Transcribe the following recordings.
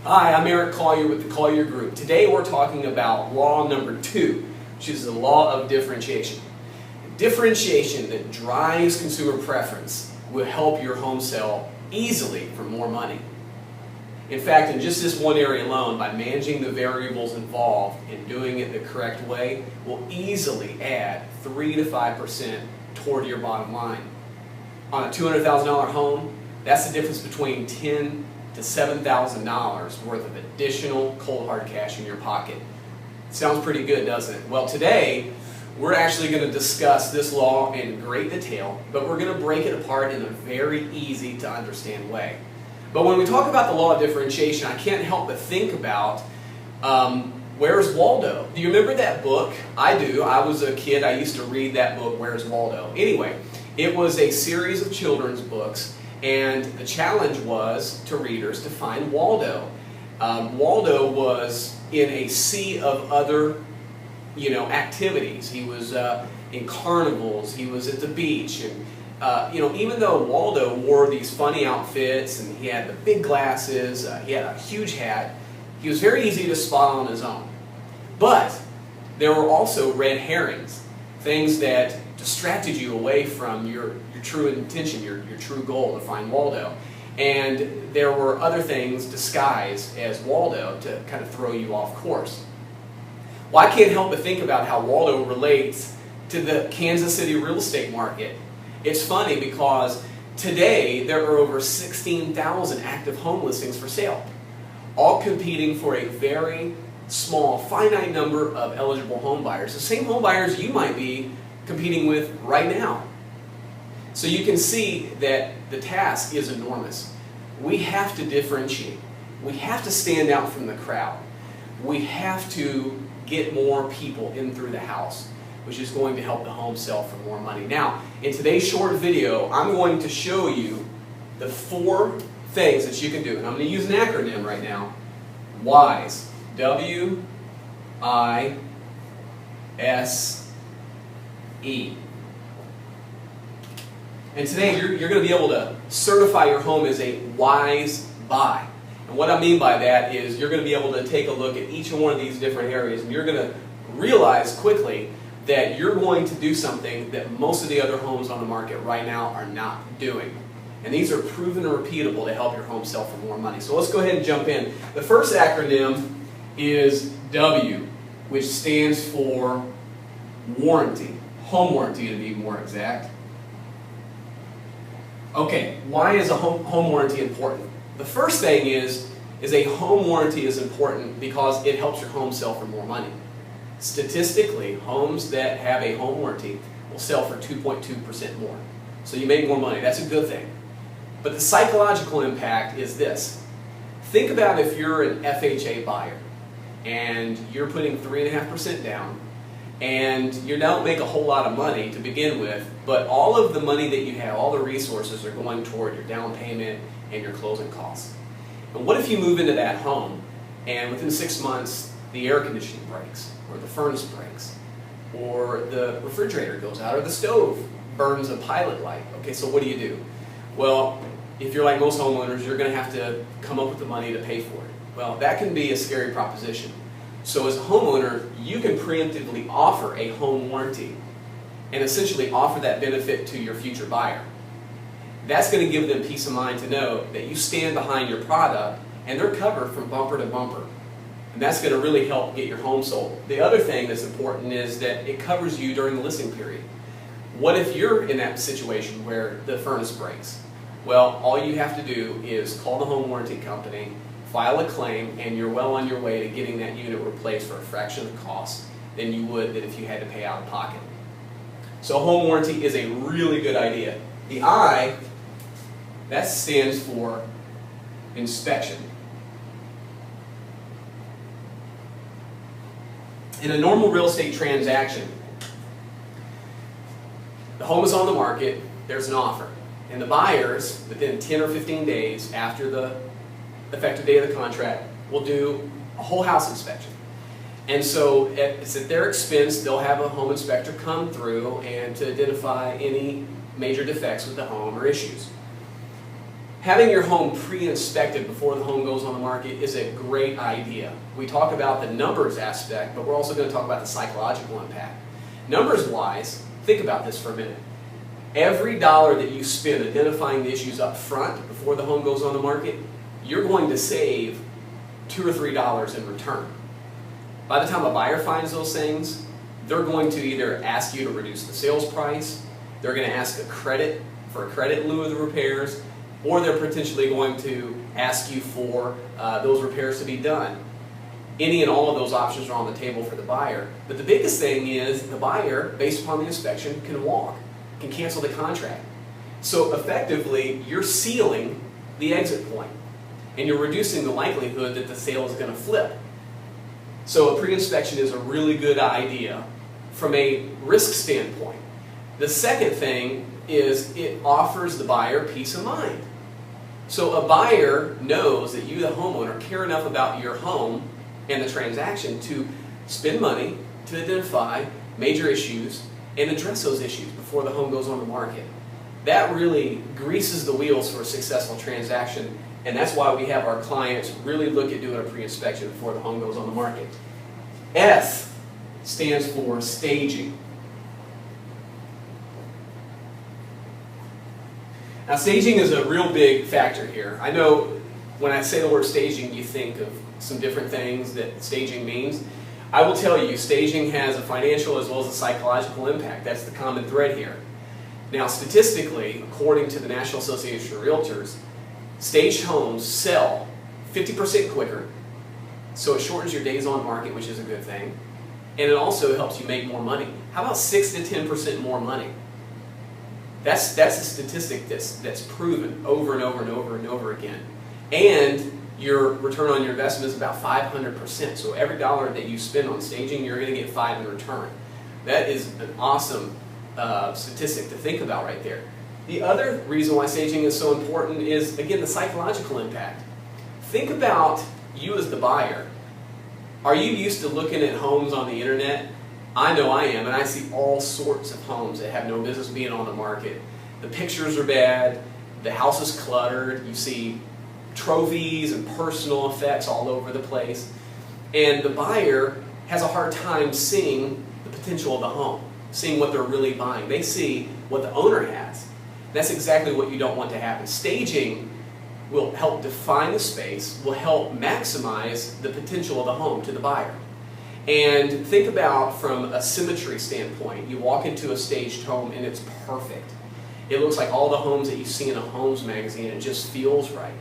Hi, I'm Erik Collier with the Collier Group. Today we're talking about law number 2, which is the law of differentiation. Differentiation that drives consumer preference will help your home sell easily for more money. In fact, in just this one area alone, by managing the variables involved and doing it the correct way, will easily add 3 to 5% toward your bottom line. On a $200,000 home, that's the difference between $10,000 to $7,000 worth of additional cold hard cash in your pocket. Sounds pretty good, doesn't it? Well, today we're actually going to discuss this law in great detail, but we're going to break it apart in a very easy to understand way. But when we talk about the law of differentiation, I can't help but think about Where's Waldo? Do you remember that book? I do. I was a kid. I used to read that book, Where's Waldo? Anyway, it was a series of children's books, and the challenge was to readers to find Waldo. Waldo was in a sea of other, activities. He was in carnivals. He was at the beach, and even though Waldo wore these funny outfits and he had the big glasses, he had a huge hat, he was very easy to spot on his own. But there were also red herrings, things that distracted you away from your true intention, your true goal to find Waldo. And there were other things disguised as Waldo to kind of throw you off course. Well, I can't help but think about how Waldo relates to the Kansas City real estate market. It's funny because today there are over 16,000 active home listings for sale, all competing for a very small, finite number of eligible home buyers, the same home buyers you might be competing with right now. So you can see that the task is enormous. We have to differentiate. We have to stand out from the crowd. We have to get more people in through the house, which is going to help the home sell for more money. Now, in today's short video, I'm going to show you the 4 things that you can do. And I'm going to use an acronym right now. WISE. W-I-S-E. And today you're going to be able to certify your home as a wise buy. And what I mean by that is you're going to be able to take a look at each one of these different areas, and you're going to realize quickly that you're going to do something that most of the other homes on the market right now are not doing. And these are proven and repeatable to help your home sell for more money. So let's go ahead and jump in. The first acronym is W, which stands for warranty. Home warranty, to be more exact. Okay, why is a home warranty important? The first thing is a home warranty is important because it helps your home sell for more money. Statistically, homes that have a home warranty will sell for 2.2% more. So you make more money. That's a good thing. But the psychological impact is this. Think about if you're an FHA buyer and you're putting 3.5% down and you don't make a whole lot of money to begin with, but all of the money that you have, all the resources are going toward your down payment and your closing costs. And what if you move into that home and within 6 months the air conditioning breaks, or the furnace breaks, or the refrigerator goes out, or the stove burns a pilot light? Okay, so what do? Well, if you're like most homeowners, you're going to have to come up with the money to pay for it. Well, that can be a scary proposition. So as a homeowner, you can preemptively offer a home warranty and essentially offer that benefit to your future buyer. That's going to give them peace of mind to know that you stand behind your product and they're covered from bumper to bumper. And that's going to really help get your home sold. The other thing that's important is that it covers you during the listing period. What if you're in that situation where the furnace breaks? Well, all you have to do is call the home warranty company, file a claim, and you're well on your way to getting that unit replaced for a fraction of the cost than you would if you had to pay out of pocket. So home warranty is a really good idea. The I, that stands for inspection. In a normal real estate transaction, the home is on the market, there's an offer, and the buyers, within 10 or 15 days after the effective date of the contract, will do a whole house inspection. And so it's at their expense. They'll have a home inspector come through and to identify any major defects with the home or issues. Having your home pre-inspected before the home goes on the market is a great idea. We talk about the numbers aspect, but we're also going to talk about the psychological impact. Numbers-wise, think about this for a minute. Every dollar that you spend identifying the issues up front before the home goes on the market, you're going to save $2 or $3 in return. By the time a buyer finds those things, they're going to either ask you to reduce the sales price, they're going to ask for a credit in lieu of the repairs, or they're potentially going to ask you for those repairs to be done. Any and all of those options are on the table for the buyer. But the biggest thing is the buyer, based upon the inspection, can walk, can cancel the contract. So effectively, you're sealing the exit point, and you're reducing the likelihood that the sale is going to flip. So a pre-inspection is a really good idea from a risk standpoint. The second thing is it offers the buyer peace of mind. So a buyer knows that you, the homeowner, care enough about your home and the transaction to spend money to identify major issues and address those issues before the home goes on the market. That really greases the wheels for a successful transaction, and that's why we have our clients really look at doing a pre-inspection before the home goes on the market. S stands for staging. Now, staging is a real big factor here. I know when I say the word staging, you think of some different things that staging means. I will tell you, staging has a financial as well as a psychological impact. That's the common thread here. Now, statistically, according to the National Association of Realtors, staged homes sell 50% quicker, so it shortens your days on market, which is a good thing, and it also helps you make more money. How about 6 to 10% more money? That's a statistic that's proven over and over and over and over again. And your return on your investment is about 500%. So every dollar that you spend on staging, you're going to get 5 in return. That is an awesome statistic to think about right there. The other reason why staging is so important is, again, the psychological impact. Think about you as the buyer. Are you used to looking at homes on the internet? I know I am, and I see all sorts of homes that have no business being on the market. The pictures are bad, the house is cluttered, you see trophies and personal effects all over the place, and the buyer has a hard time seeing the potential of the home, seeing what they're really buying. They see what the owner has. That's exactly what you don't want to happen. Staging will help define the space, will help maximize the potential of the home to the buyer. And think about from a symmetry standpoint. You walk into a staged home and it's perfect. It looks like all the homes that you see in a homes magazine. It just feels right.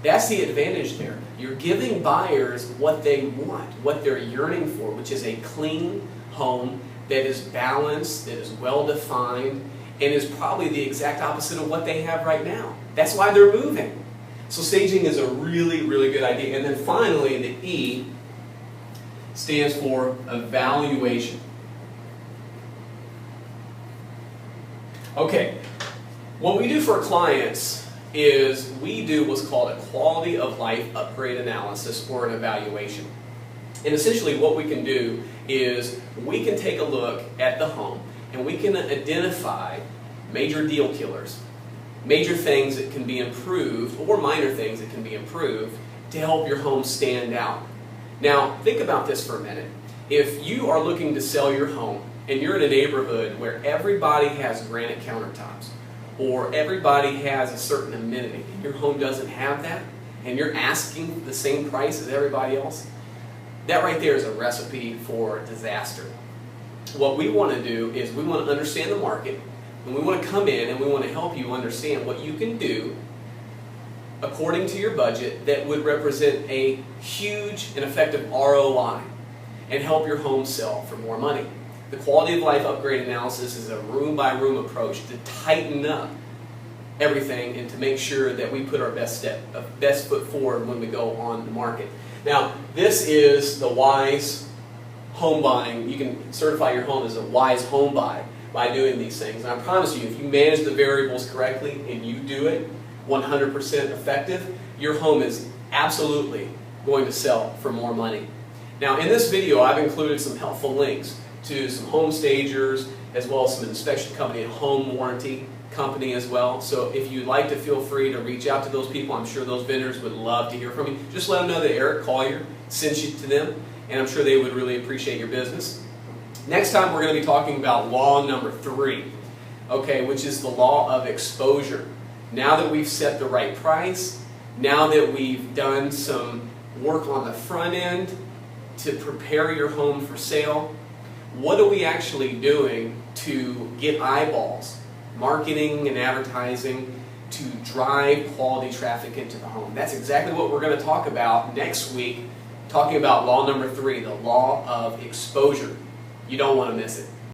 That's the advantage there. You're giving buyers what they want, what they're yearning for, which is a clean home that is balanced, that is well defined, and is probably the exact opposite of what they have right now. That's why they're moving. So staging is a really, really good idea. And then finally, the E stands for evaluation. Okay, what we do for clients is we do what's called a quality of life upgrade analysis or an evaluation. And essentially what we can do is we can take a look at the home and we can identify major deal killers, major things that can be improved or minor things that can be improved to help your home stand out. Now, think about this for a minute. If you are looking to sell your home and you're in a neighborhood where everybody has granite countertops or everybody has a certain amenity and your home doesn't have that and you're asking the same price as everybody else, that right there is a recipe for disaster. What we want to do is we want to understand the market and we want to come in and we want to help you understand what you can do according to your budget that would represent a huge and effective ROI and help your home sell for more money. The quality of life upgrade analysis is a room-by-room approach to tighten up everything and to make sure that we put our best foot forward when we go on the market. Now, this is the wise home buying. You can certify your home as a wise home buy by doing these things. And I promise you, if you manage the variables correctly and you do it 100% effective, your home is absolutely going to sell for more money. Now, in this video, I've included some helpful links to some home stagers as well as some inspection company and home warranty company as well. So if you'd like to, feel free to reach out to those people. I'm sure those vendors would love to hear from you. Just let them know that Erik Collier sent you to them, and I'm sure they would really appreciate your business. Next time we're going to be talking about law number 3, okay, which is the law of exposure. Now that we've set the right price, now that we've done some work on the front end to prepare your home for sale, what are we actually doing to get eyeballs, marketing and advertising, to drive quality traffic into the home? That's exactly what we're going to talk about next week, talking about law number 3, the law of exposure. You don't want to miss it.